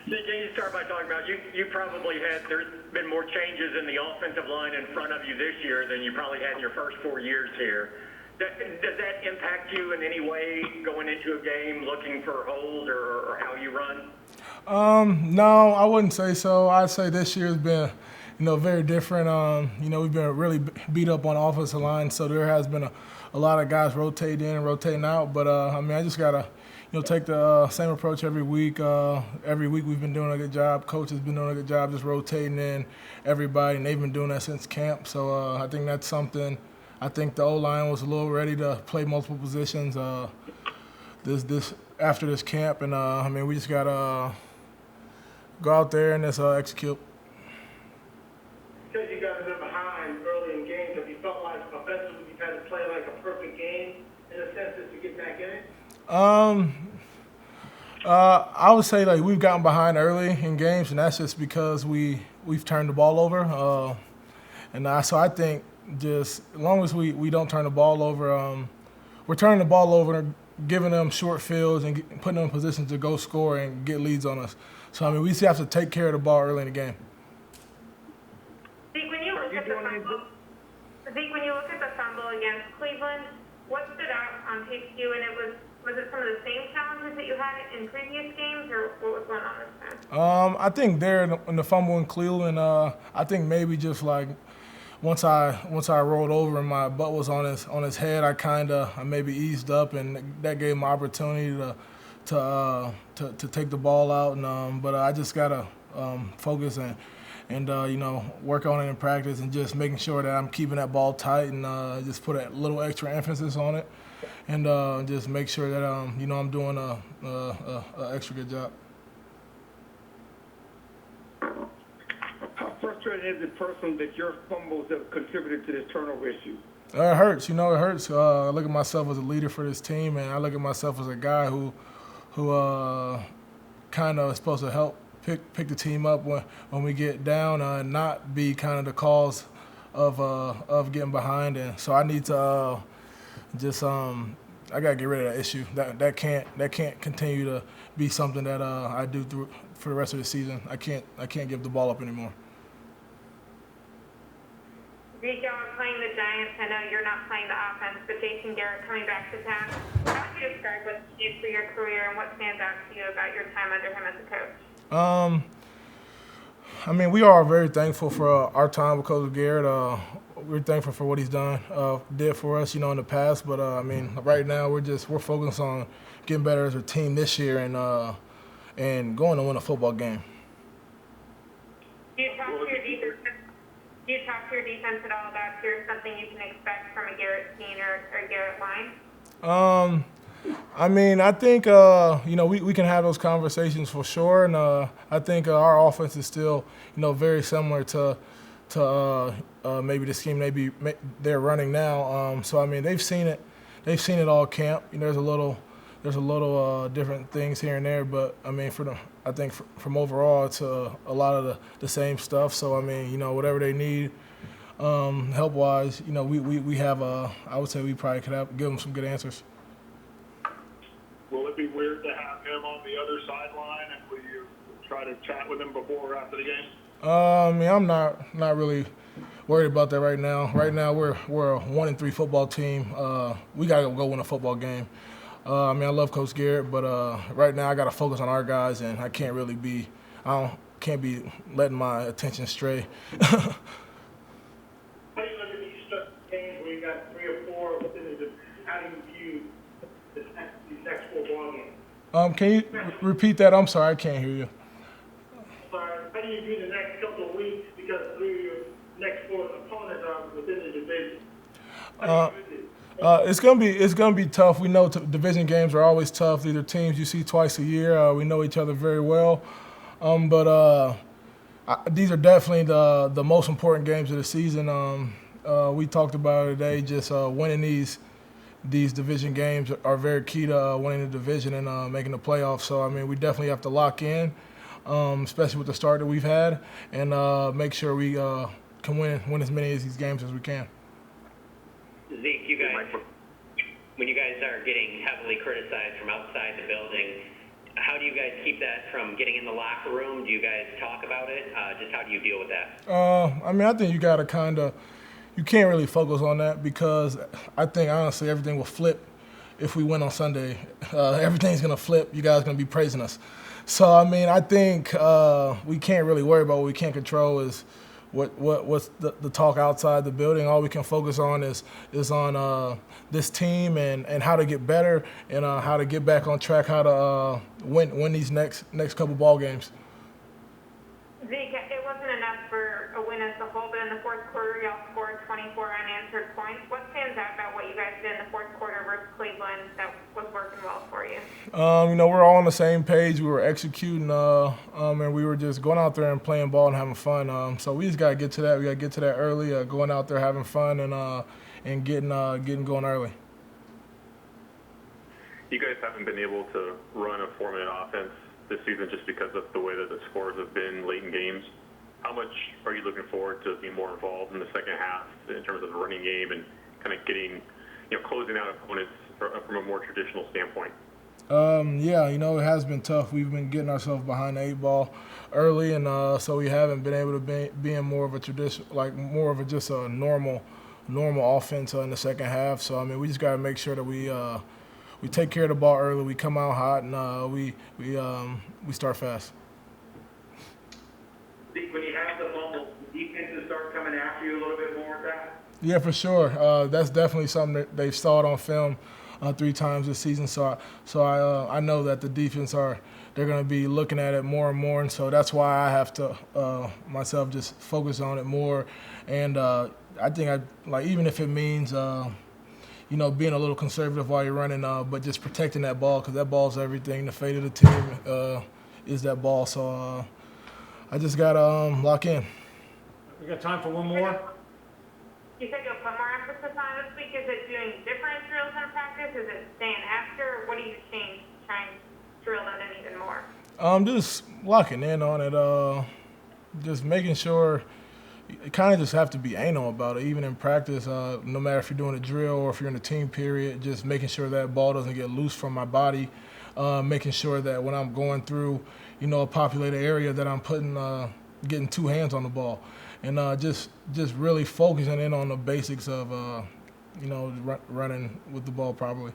Can you start by talking about you probably there's been more changes in the offensive line in front of you this year than you probably had in your first 4 years here. Does that impact you in any way going into a game, looking for holes or how you run? No, I wouldn't say so. I'd say this year's been, very different. We've been really beat up on the offensive line, so there has been a lot of guys rotating in and rotating out. But I just gotta, take the same approach every week. Every week we've been doing a good job. Coach has been doing a good job just rotating in everybody, and they've been doing that since camp. So I think that's something. I think the O-line was a little ready to play multiple positions this after this camp, and we just gotta go out there and just execute. Because you guys are behind early in games, have you felt like offensively you've had to play like a perfect game in a sense to get back in it? I would say like we've gotten behind early in games, and that's just because we've turned the ball over. So I think just as long as we don't turn the ball over, we're turning the ball over and giving them short fields and putting them in positions to go score and get leads on us. So we just have to take care of the ball early in the game. Zeke, when you look at the fumble against Cleveland, what stood out on tape to you? And was it some of the same challenges that you had in previous games, or what was going on this time? I think there in the fumble in Cleveland, I think maybe just like once I rolled over and my butt was on his head, I maybe eased up, and that gave him opportunity to take the ball out. But I just gotta focus and work on it in practice and just making sure that I'm keeping that ball tight and just put a little extra emphasis on it and just make sure that I'm doing a extra good job. How frustrating is it personally that your fumbles have contributed to this turnover issue? It hurts, it hurts. I look at myself as a leader for this team, and I look at myself as a guy who kind of is supposed to help pick the team up when we get down and not be kind of the cause of getting behind. And so I need to I gotta get rid of that issue. That can't continue to be something that I do for the rest of the season. I can't give the ball up anymore. Zeke, y'all are playing the Giants. I know you're not playing the offense, but Jason Garrett coming back to town. How would you describe what he did for your career and what stands out to you about your time under him as a coach? We are very thankful for our time with Coach Garrett. We're thankful for what he's did for us, in the past. But right now we're focused on getting better as a team this year and going to win a football game. Do you talk to your defense at all about here's something you can expect from a Garrett team or Garrett line? I think we can have those conversations for sure, and I think our offense is still very similar to maybe the scheme they're running now. So they've seen it all camp. There's a little different things here and there, but I think from overall it's a lot of the same stuff. So whatever they need help wise, we have I would say we probably could give them some good answers. Will it be weird to have him on the other sideline, and will you try to chat with him before or after the game? I'm not really worried about that right now. Right now we're a 1-3 football team. We gotta go win a football game. I love Coach Garrett, but right now I gotta focus on our guys, and I can't can't be letting my attention stray. How do you look at these games where you got 3 or 4 within the division? How do you view these next 4 ball games? Can you repeat that? I'm sorry, I can't hear you. Sorry, how do you view the next couple of weeks because 3 of your next 4 opponents are within the division? It's gonna be tough. We know division games are always tough. These are teams you see twice a year. We know each other very well, but these are definitely the most important games of the season. We talked about it today. Just winning these division games are very key to winning the division and making the playoffs. So we definitely have to lock in, especially with the start that we've had, and make sure we can win as many of these games as we can. Zeke, when you guys are getting heavily criticized from outside the building, how do you guys keep that from getting in the locker room? Do you guys talk about it? Just how do you deal with that? I mean, I think you got to you can't really focus on that because I think honestly everything will flip if we win on Sunday. Everything's going to flip. You guys are going to be praising us. So, I mean, I think we can't really worry about what we can't control is what's the talk outside the building. All we can focus on is on this team and how to get better and how to get back on track, how to win these next couple ball games. Zeke, it wasn't enough for a win as a whole, but in the fourth quarter, y'all scored 24 unanswered points. What stands out about what you guys did in the fourth quarter versus Cleveland that was working well for you? We're all on the same page. We were executing, and we were just going out there and playing ball and having fun. So we just got to get to that. We got to get to that early, going out there having fun and getting going early. You guys haven't been able to run a 4-minute offense this season just because of the way that the scores have been late in games. How much are you looking forward to being more involved in the second half in terms of the running game and kind of getting, closing out opponents from a more traditional standpoint? It has been tough. We've been getting ourselves behind the 8 ball early, and so we haven't been able to be in more of a tradition, like more of just a normal offense in the second half. So I mean, we just got to make sure that we take care of the ball early. We come out hot, and we start fast. When you have the fumble, defenses start coming after you a little bit more with that? Yeah, for sure. That's definitely something that they've saw it on film 3 times this season. So I know that the defense they're going to be looking at it more and more, and so that's why I have to myself just focus on it more. And I think even if it means being a little conservative while you're running, but just protecting that ball because that ball's everything. The fate of the team is that ball. So I just got to lock in. We got time for one more. You said you'll put more emphasis on this week. Is it doing different drills in practice? Is it staying after? What do you change trying to drill that in even more? Just locking in on it. Just making sure. You kind of just have to be anal about it, even in practice. No matter if you're doing a drill or if you're in a team period, just making sure that ball doesn't get loose from my body. Making sure that when I'm going through, a populated area, that I'm getting 2 hands on the ball, and just really focusing in on the basics of, running with the ball properly.